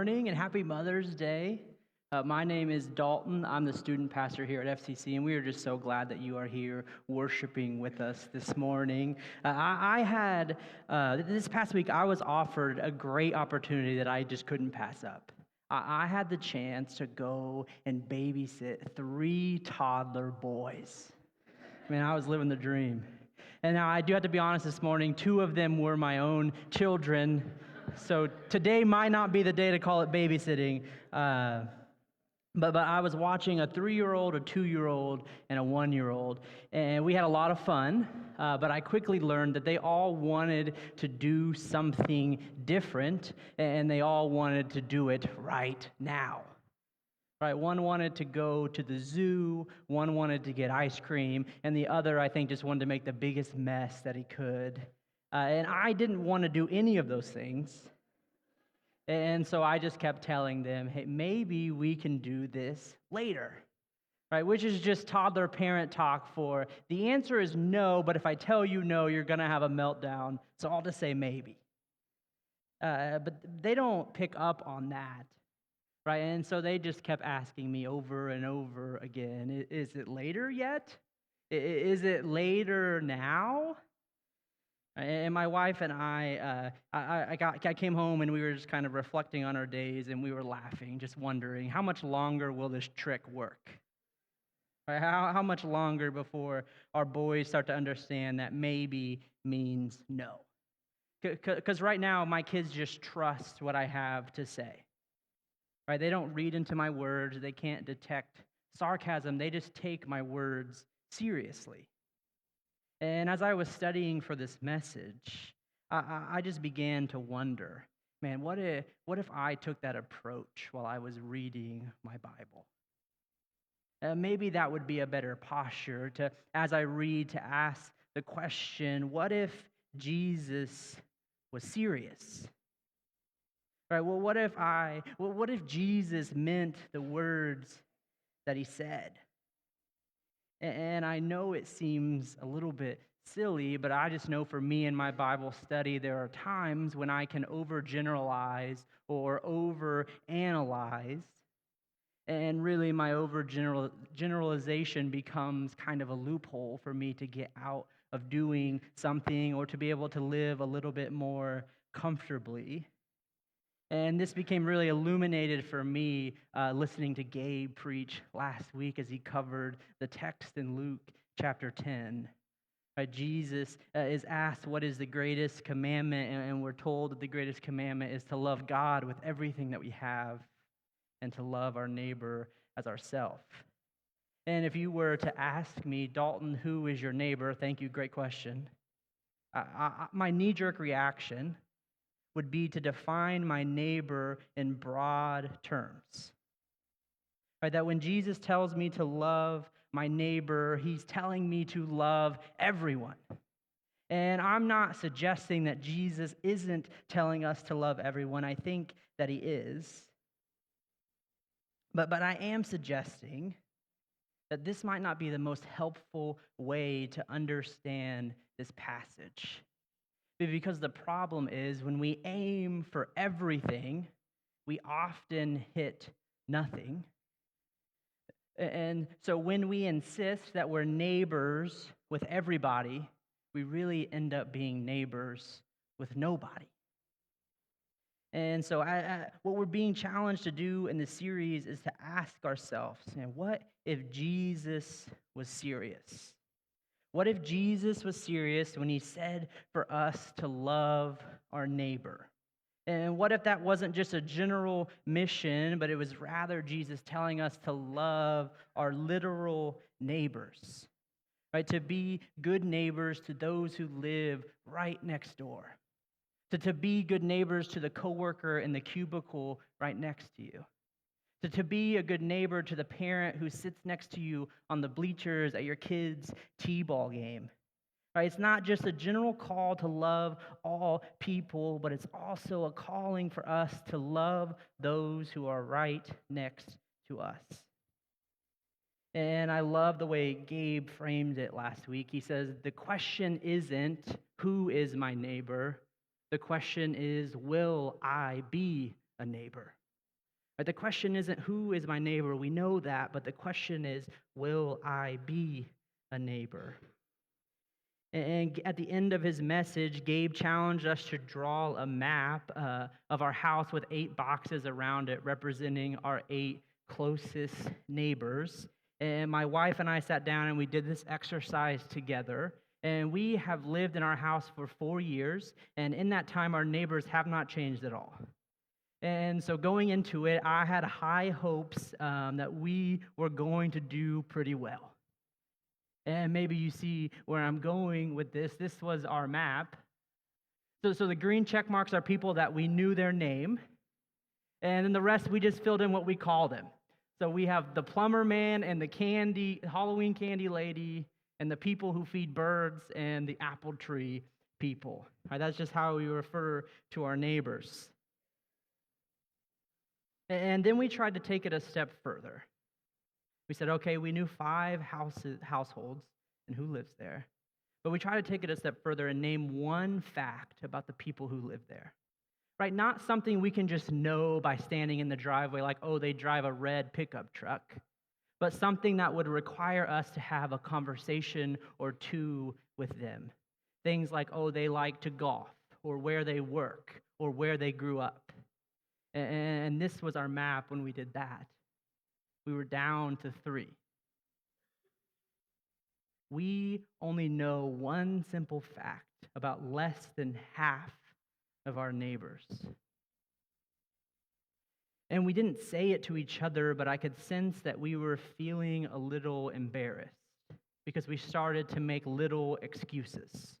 morning and happy Mother's Day. My name is Dalton. I'm the student pastor here at FCC, and we are just so glad that you are here worshiping with us this morning. This past week, I was offered a great opportunity that I just couldn't pass up. I had the chance to go and babysit 3 toddler boys. Man, I was living the dream. And now I do have to be honest this morning, 2 of them were my own children. So today might not be the day to call it babysitting. But I was watching a 3-year-old, a 2-year-old, and a 1-year-old. And we had a lot of fun. But I quickly learned that they all wanted to do something different. And they all wanted to do it right now. Right, one wanted to go to the zoo, one wanted to get ice cream, and the other, I think, just wanted to make the biggest mess that he could. And I didn't want to do any of those things. And so I just kept telling them, hey, maybe we can do this later. Right, which is just toddler parent talk for, the answer is no, but if I tell you no, you're going to have a meltdown. So I'll just say maybe. But they don't pick up on that. Right, and so they just kept asking me over and over again, is it later yet? Is it later now? And my wife and I came home and we were just kind of reflecting on our days and we were laughing, just wondering, how much longer will this trick work? Right, how much longer before our boys start to understand that maybe means no? Because right now, my kids just trust what I have to say. Right? They don't read into my words. They can't detect sarcasm. They just take my words seriously. And as I was studying for this message, I just began to wonder, man, what if I took that approach while I was reading my Bible? Maybe that would be a better posture to, as I read, to ask the question, what if Jesus was serious? Right, well, what if Jesus meant the words that he said? And I know it seems a little bit silly, but I just know for me in my Bible study, there are times when I can overgeneralize or overanalyze. And really, my overgeneralization becomes kind of a loophole for me to get out of doing something or to be able to live a little bit more comfortably. And this became really illuminated for me listening to Gabe preach last week as he covered the text in Luke chapter 10. Right, Jesus is asked what is the greatest commandment, and we're told that the greatest commandment is to love God with everything that we have and to love our neighbor as ourselves. And if you were to ask me, Dalton, who is your neighbor? Thank you, great question. My knee-jerk reaction would be to define my neighbor in broad terms. Right, that when Jesus tells me to love my neighbor, he's telling me to love everyone. And I'm not suggesting that Jesus isn't telling us to love everyone. I think that he is. But I am suggesting that this might not be the most helpful way to understand this passage. Because the problem is when we aim for everything, we often hit nothing. And so when we insist that we're neighbors with everybody, we really end up being neighbors with nobody. And so what we're being challenged to do in this series is to ask ourselves, what if Jesus was serious? What if Jesus was serious when he said for us to love our neighbor? And what if that wasn't just a general mission, but it was rather Jesus telling us to love our literal neighbors, right? To be good neighbors to those who live right next door. To be good neighbors to the coworker in the cubicle right next to you. To be a good neighbor to the parent who sits next to you on the bleachers at your kid's t-ball game. Right? It's not just a general call to love all people, but it's also a calling for us to love those who are right next to us. And I love the way Gabe framed it last week. He says, the question isn't, who is my neighbor? The question is, will I be a neighbor? Right? The question isn't who is my neighbor, we know that, but the question is, will I be a neighbor? And at the end of his message, Gabe challenged us to draw a map of our house with 8 boxes around it representing our 8 closest neighbors. And my wife and I sat down and we did this exercise together. And we have lived in our house for 4 years. And in that time, our neighbors have not changed at all. And so going into it, I had high hopes that we were going to do pretty well. And maybe you see where I'm going with this. This was our map. So the green check marks are people that we knew their name. And then the rest, we just filled in what we call them. So we have the plumber man and the Halloween candy lady, and the people who feed birds and the apple tree people. Right, that's just how we refer to our neighbors. And then we tried to take it a step further. We said, okay, we knew 5 households and who lives there. But we try to take it a step further and name one fact about the people who live there. Right? Not something we can just know by standing in the driveway like, oh, they drive a red pickup truck. But something that would require us to have a conversation or two with them. Things like, oh, they like to golf, or where they work, or where they grew up. And this was our map when we did that. We were down to 3. We only know one simple fact about less than half of our neighbors. And we didn't say it to each other, but I could sense that we were feeling a little embarrassed because we started to make little excuses.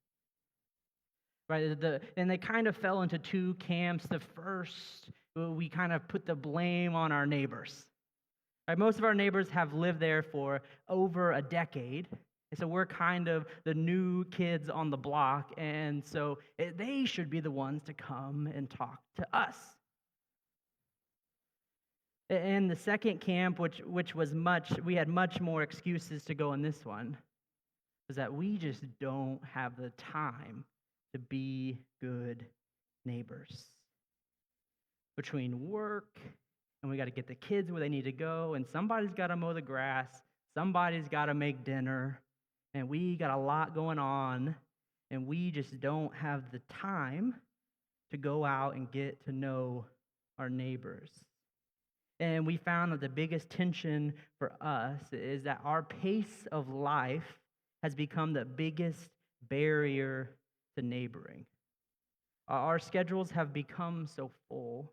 Right? And they kind of fell into 2 camps. The first, we kind of put the blame on our neighbors. Right, most of our neighbors have lived there for over a decade, and so we're kind of the new kids on the block, and so they should be the ones to come and talk to us. And the second camp, which was we had much more excuses to go in this one, was that we just don't have the time to be good neighbors. Between work, and we got to get the kids where they need to go, and somebody's got to mow the grass, somebody's got to make dinner, and we got a lot going on, and we just don't have the time to go out and get to know our neighbors. And we found that the biggest tension for us is that our pace of life has become the biggest barrier to neighboring. Our schedules have become so full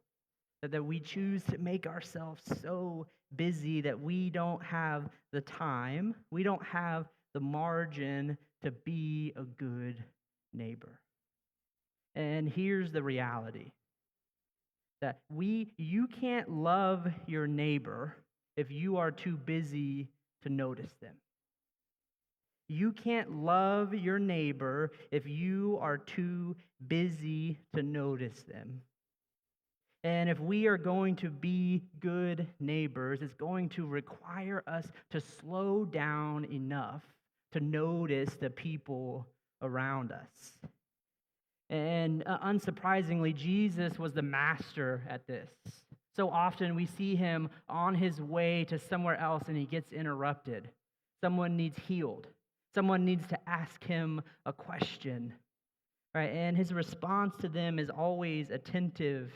that we choose to make ourselves so busy that we don't have the time, we don't have the margin to be a good neighbor. And here's the reality, that you can't love your neighbor if you are too busy to notice them. You can't love your neighbor if you are too busy to notice them. And if we are going to be good neighbors, it's going to require us to slow down enough to notice the people around us. And unsurprisingly, Jesus was the master at this. So often we see him on his way to somewhere else and he gets interrupted. Someone needs healed. Someone needs to ask him a question. Right? And his response to them is always attentive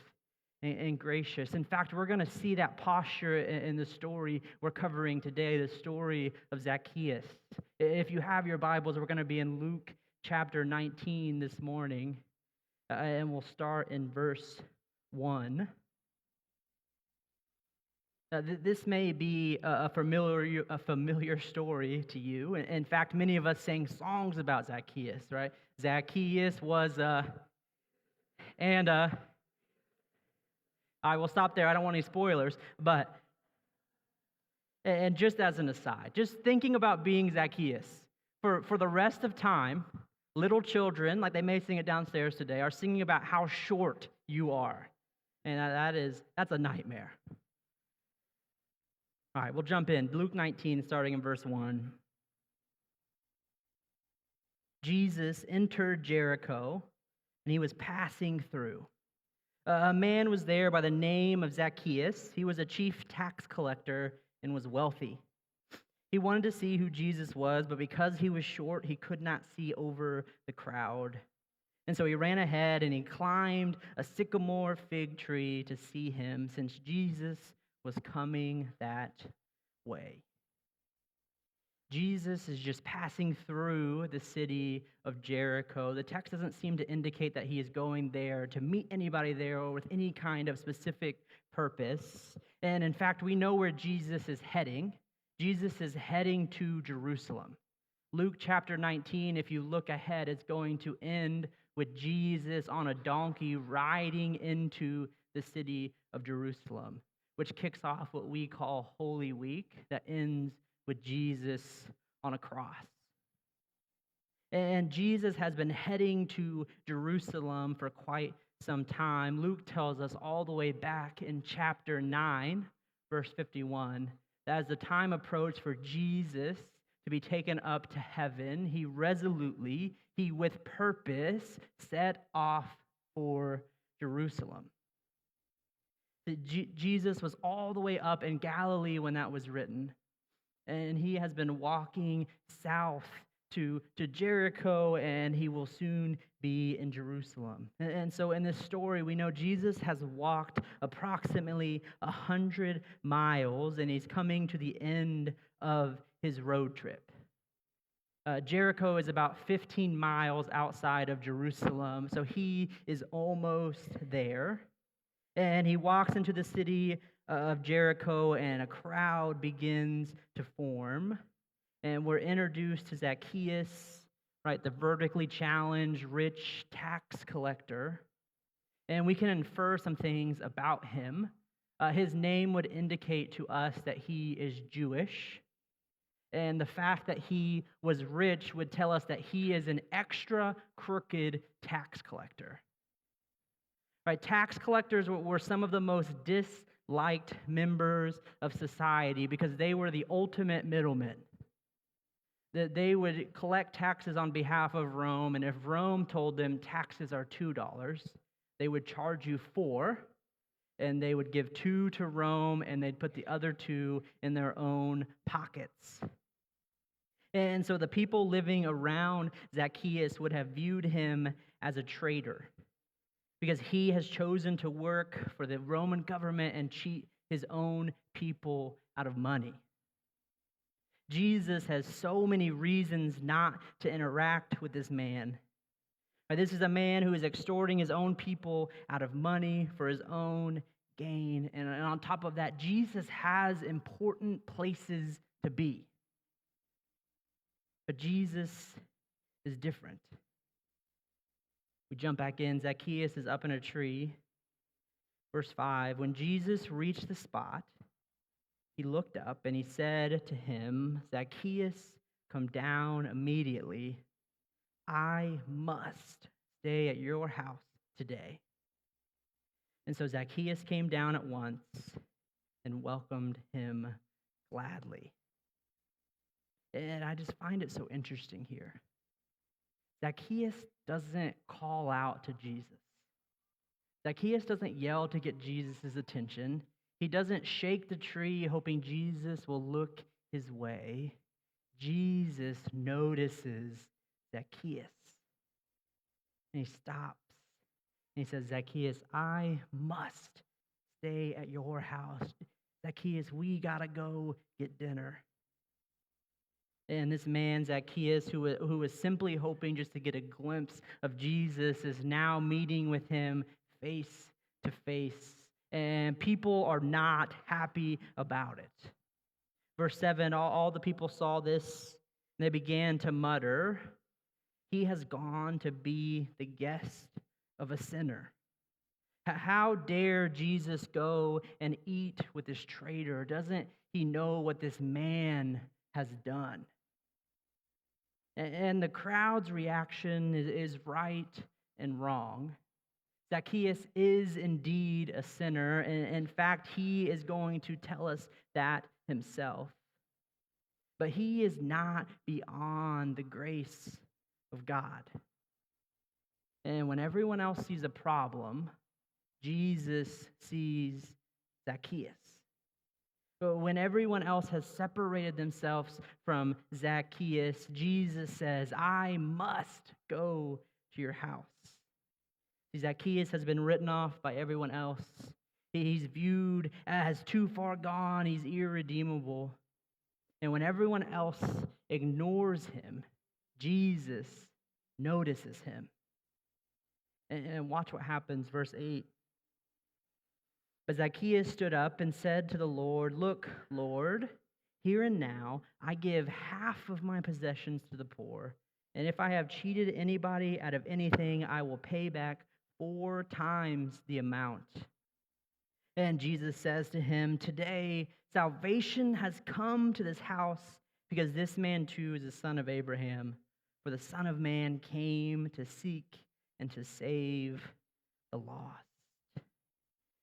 and gracious. In fact, we're going to see that posture in the story we're covering today, the story of Zacchaeus. If you have your Bibles, we're going to be in Luke chapter 19 this morning, and we'll start in verse 1. This may be a familiar story to you. In fact, many of us sang songs about Zacchaeus, right? Zacchaeus was, I will stop there. I don't want any spoilers. And just as an aside, just thinking about being Zacchaeus, for the rest of time, little children, like they may sing it downstairs today, are singing about how short you are. And that's a nightmare. All right, we'll jump in. Luke 19, starting in verse 1. Jesus entered Jericho, and he was passing through. A man was there by the name of Zacchaeus. He was a chief tax collector and was wealthy. He wanted to see who Jesus was, but because he was short, he could not see over the crowd. And so he ran ahead and he climbed a sycamore fig tree to see him, since Jesus was coming that way. Jesus is just passing through the city of Jericho. The text doesn't seem to indicate that he is going there to meet anybody there or with any kind of specific purpose. And in fact, we know where Jesus is heading. Jesus is heading to Jerusalem. Luke chapter 19, if you look ahead, it's going to end with Jesus on a donkey riding into the city of Jerusalem, which kicks off what we call Holy Week, that ends with Jesus on a cross. And Jesus has been heading to Jerusalem for quite some time. Luke tells us all the way back in chapter 9, verse 51, that as the time approached for Jesus to be taken up to heaven, he with purpose, set off for Jerusalem. Jesus was all the way up in Galilee when that was written, and he has been walking south to Jericho, and he will soon be in Jerusalem. And so in this story, we know Jesus has walked approximately 100 miles, and he's coming to the end of his road trip. Jericho is about 15 miles outside of Jerusalem, so he is almost there. And he walks into the city of Jericho, and a crowd begins to form. And we're introduced to Zacchaeus, right, the vertically challenged, rich tax collector. And we can infer some things about him. His name would indicate to us that he is Jewish. And the fact that he was rich would tell us that he is an extra crooked tax collector. Right? Tax collectors were some of the most disliked members of society because they were the ultimate middlemen. That they would collect taxes on behalf of Rome, and if Rome told them taxes are $2, they would charge you $4, and they would give 2 to Rome, and they'd put the other 2 in their own pockets. And so the people living around Zacchaeus would have viewed him as a traitor because he has chosen to work for the Roman government and cheat his own people out of money. Jesus has so many reasons not to interact with this man. This is a man who is extorting his own people out of money for his own gain. And on top of that, Jesus has important places to be. But Jesus is different. We jump back in. Zacchaeus is up in a tree. Verse 5, when Jesus reached the spot, he looked up and he said to him, Zacchaeus, come down immediately. I must stay at your house today. And so Zacchaeus came down at once and welcomed him gladly. And I just find it so interesting here. Zacchaeus doesn't call out to Jesus. Zacchaeus doesn't yell to get Jesus' attention. He doesn't shake the tree hoping Jesus will look his way. Jesus notices Zacchaeus. And he stops. And he says, Zacchaeus, I must stay at your house. Zacchaeus, we got to go get dinner. And this man, Zacchaeus, who was simply hoping just to get a glimpse of Jesus, is now meeting with him face to face. And people are not happy about it. Verse 7, all the people saw this, and they began to mutter, he has gone to be the guest of a sinner. How dare Jesus go and eat with this traitor? Doesn't he know what this man has done? And the crowd's reaction is right and wrong. Zacchaeus is indeed a sinner, and in fact, he is going to tell us that himself. But he is not beyond the grace of God. And when everyone else sees a problem, Jesus sees Zacchaeus. But when everyone else has separated themselves from Zacchaeus, Jesus says, I must go to your house. See, Zacchaeus has been written off by everyone else. He's viewed as too far gone. He's irredeemable. And when everyone else ignores him, Jesus notices him. And watch what happens, verse 8. But Zacchaeus stood up and said to the Lord, Look, Lord, here and now I give half of my possessions to the poor. And if I have cheated anybody out of anything, I will pay back 4 times the amount. And Jesus says to him, Today salvation has come to this house, because this man too is a son of Abraham. For the Son of Man came to seek and to save the lost.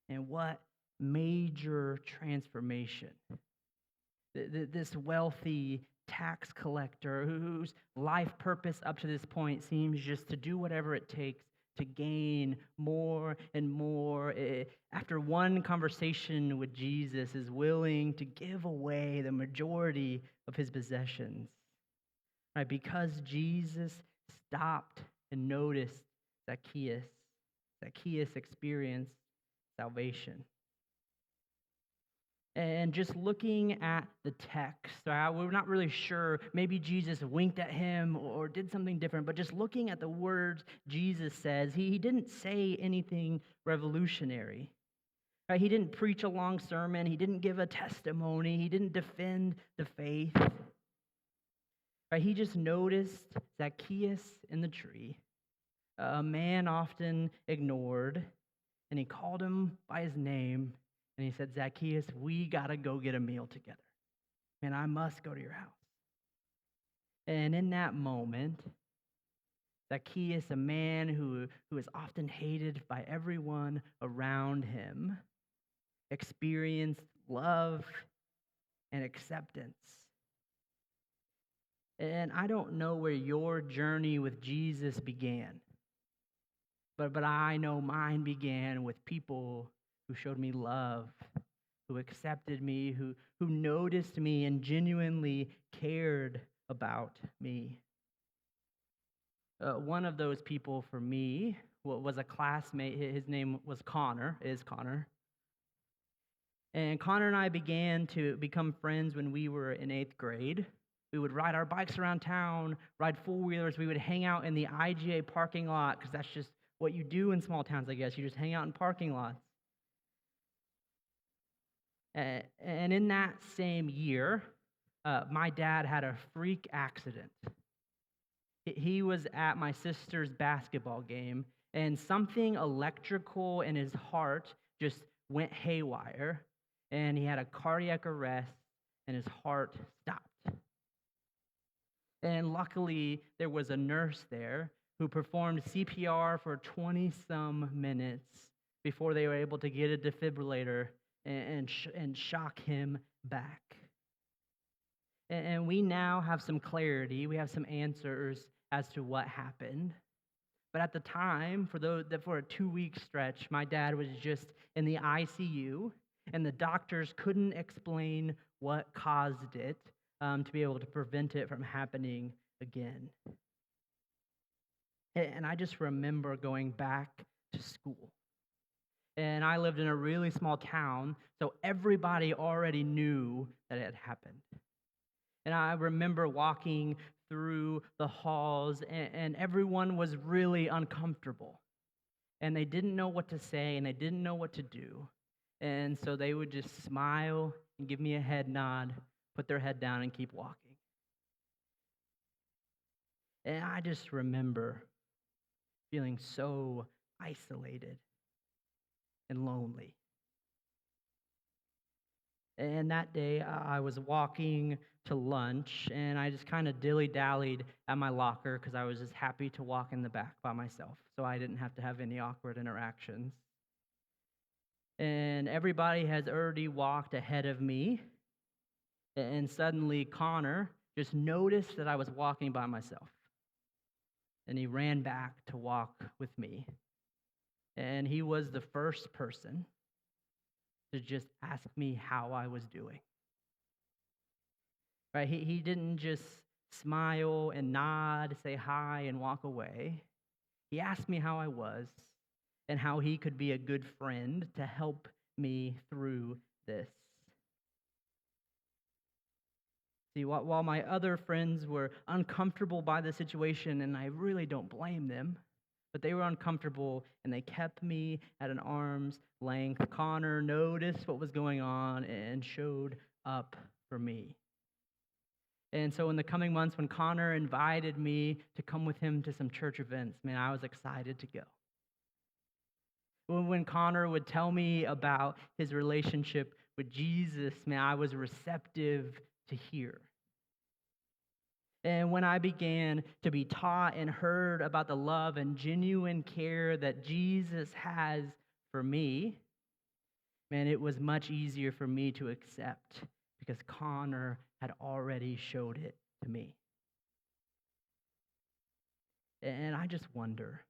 And what major transformation. This wealthy tax collector whose life purpose up to this point seems just to do whatever it takes to gain more and more. After one conversation with Jesus, is willing to give away the majority of his possessions. Right? Because Jesus stopped and noticed Zacchaeus. Zacchaeus experienced salvation. And just looking at the text, we're not really sure. Maybe Jesus winked at him or did something different, but just looking at the words Jesus says, he didn't say anything revolutionary. Right? He didn't preach a long sermon. He didn't give a testimony. He didn't defend the faith. Right? He just noticed Zacchaeus in the tree, a man often ignored, and he called him by his name, and he said, Zacchaeus, we got to go get a meal together. Man, I must go to your house. And in that moment, Zacchaeus, a man who is often hated by everyone around him, experienced love and acceptance. And I don't know where your journey with Jesus began. But I know mine began with people who showed me love, who accepted me, who noticed me and genuinely cared about me. One of those people for me was a classmate. His name was Connor, is Connor. And Connor and I began to become friends when we were in 8th grade. We would ride our bikes around town, ride four-wheelers. We would hang out in the IGA parking lot, because that's just what you do in small towns, I guess. You just hang out in parking lots. And in that same year, my dad had a freak accident. He was at my sister's basketball game, and something electrical in his heart just went haywire, and he had a cardiac arrest, and his heart stopped. And luckily, there was a nurse there who performed CPR for 20-some minutes before they were able to get a defibrillator and shock him back. And we now have some clarity. We have some answers as to what happened. But at the time, for a 2-week stretch, my dad was just in the ICU, and the doctors couldn't explain what caused it to be able to prevent it from happening again. And I just remember going back to school. And I lived in a really small town, so everybody already knew that it had happened. And I remember walking through the halls, and everyone was really uncomfortable. And they didn't know what to say, and they didn't know what to do. And so they would just smile and give me a head nod, put their head down, and keep walking. And I just remember feeling so isolated and lonely. And that day, I was walking to lunch, and I just kind of dilly-dallied at my locker because I was just happy to walk in the back by myself, so I didn't have to have any awkward interactions. And everybody has already walked ahead of me, and suddenly Connor just noticed that I was walking by myself, and he ran back to walk with me. And he was the first person to just ask me how I was doing. Right? He didn't just smile and nod, say hi, and walk away. He asked me how I was and how he could be a good friend to help me through this. See, while my other friends were uncomfortable by the situation, and I really don't blame them, but they were uncomfortable and they kept me at an arm's length. Connor noticed what was going on and showed up for me. And so, in the coming months, when Connor invited me to come with him to some church events, man, I was excited to go. When Connor would tell me about his relationship with Jesus, man, I was receptive to hear. And when I began to be taught and heard about the love and genuine care that Jesus has for me, man, it was much easier for me to accept because Connor had already showed it to me. And I just wonder,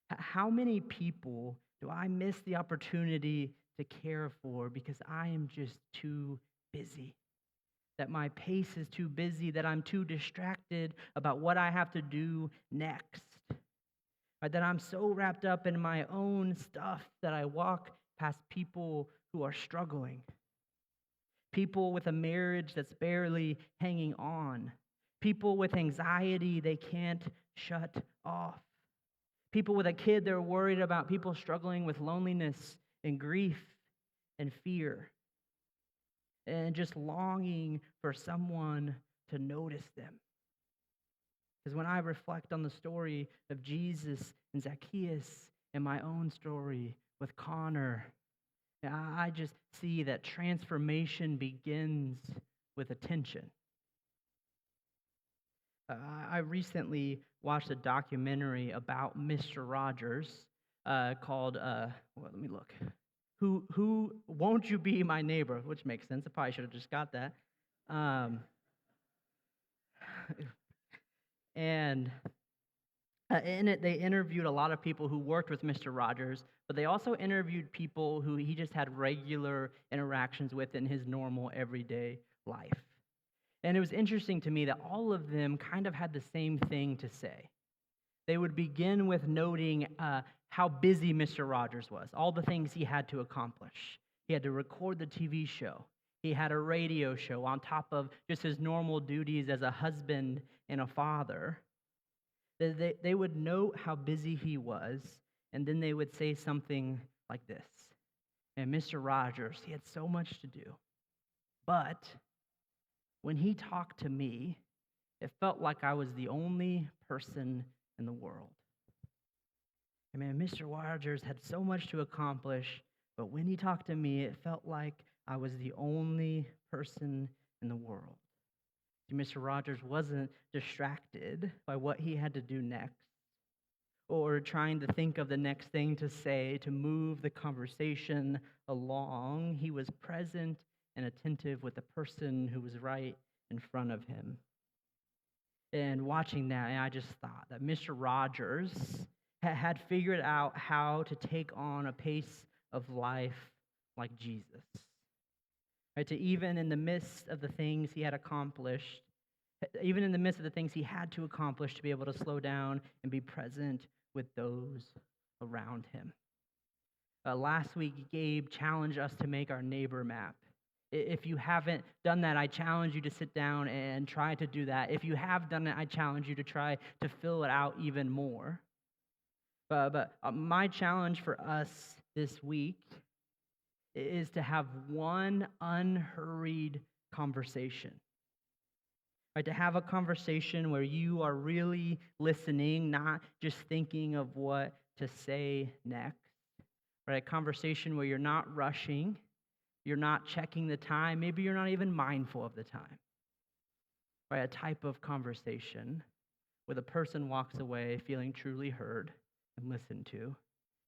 how many people do I miss the opportunity to care for because I am just too busy? That my pace is too busy, that I'm too distracted about what I have to do next. Or that I'm so wrapped up in my own stuff that I walk past people who are struggling. People with a marriage that's barely hanging on. People with anxiety they can't shut off. People with a kid they're worried about. People struggling with loneliness and grief and fear. And just longing for someone to notice them. Because when I reflect on the story of Jesus and Zacchaeus and my own story with Connor, I just see that transformation begins with attention. I recently watched a documentary about Mr. Rogers called, let me look. Who won't you be my neighbor? Which makes sense. I probably should have just got that. And in it, they interviewed a lot of people who worked with Mr. Rogers, but they also interviewed people who he just had regular interactions with in his normal everyday life. And it was interesting to me that all of them kind of had the same thing to say. They would begin with noting how busy Mr. Rogers was, all the things he had to accomplish. He had to record the TV show. He had a radio show on top of just his normal duties as a husband and a father. They would note how busy he was, and then they would say something like this. And Mr. Rogers, he had so much to do. But when he talked to me, it felt like I was the only person in the world. I mean, Mr. Rogers had so much to accomplish, but when he talked to me, it felt like I was the only person in the world. Mr. Rogers wasn't distracted by what he had to do next or trying to think of the next thing to say to move the conversation along. He was present and attentive with the person who was right in front of him. And watching that, I just thought that Mr. Rogers had figured out how to take on a pace of life like Jesus. Right, to even in the midst of the things he had accomplished, even in the midst of the things he had to accomplish, to be able to slow down and be present with those around him. Last week, Gabe challenged us to make our neighbor map. If you haven't done that, I challenge you to sit down and try to do that. If you have done it, I challenge you to try to fill it out even more. But my challenge for us this week is to have one unhurried conversation. Right, to have a conversation where you are really listening, not just thinking of what to say next. Right, a conversation where you're not rushing, you're not checking the time, maybe you're not even mindful of the time. Right, a type of conversation where the person walks away feeling truly heard and listened to.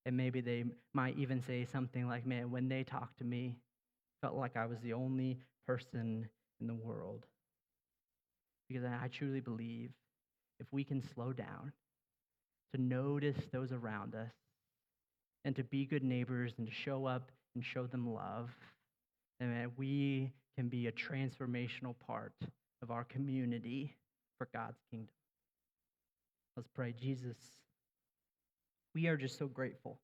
And maybe they might even say something like, man, when they talked to me, felt like I was the only person in the world. Because I truly believe if we can slow down to notice those around us, and to be good neighbors and to show up and show them love, and that we can be a transformational part of our community for God's kingdom. Let's pray. Jesus, we are just so grateful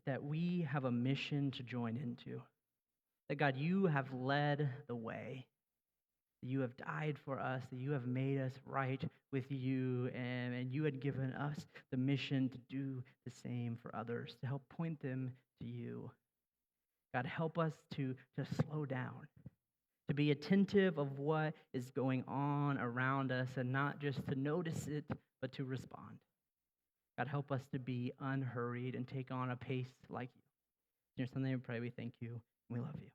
that we have a mission to join into. That God, you have led the way. That you have died for us, that you have made us right with you, and you had given us the mission to do the same for others, to help point them to you. God, help us to slow down, to be attentive of what is going on around us, and not just to notice it, but to respond. God, help us to be unhurried and take on a pace like you. In your son's name we pray, we thank you, and we love you.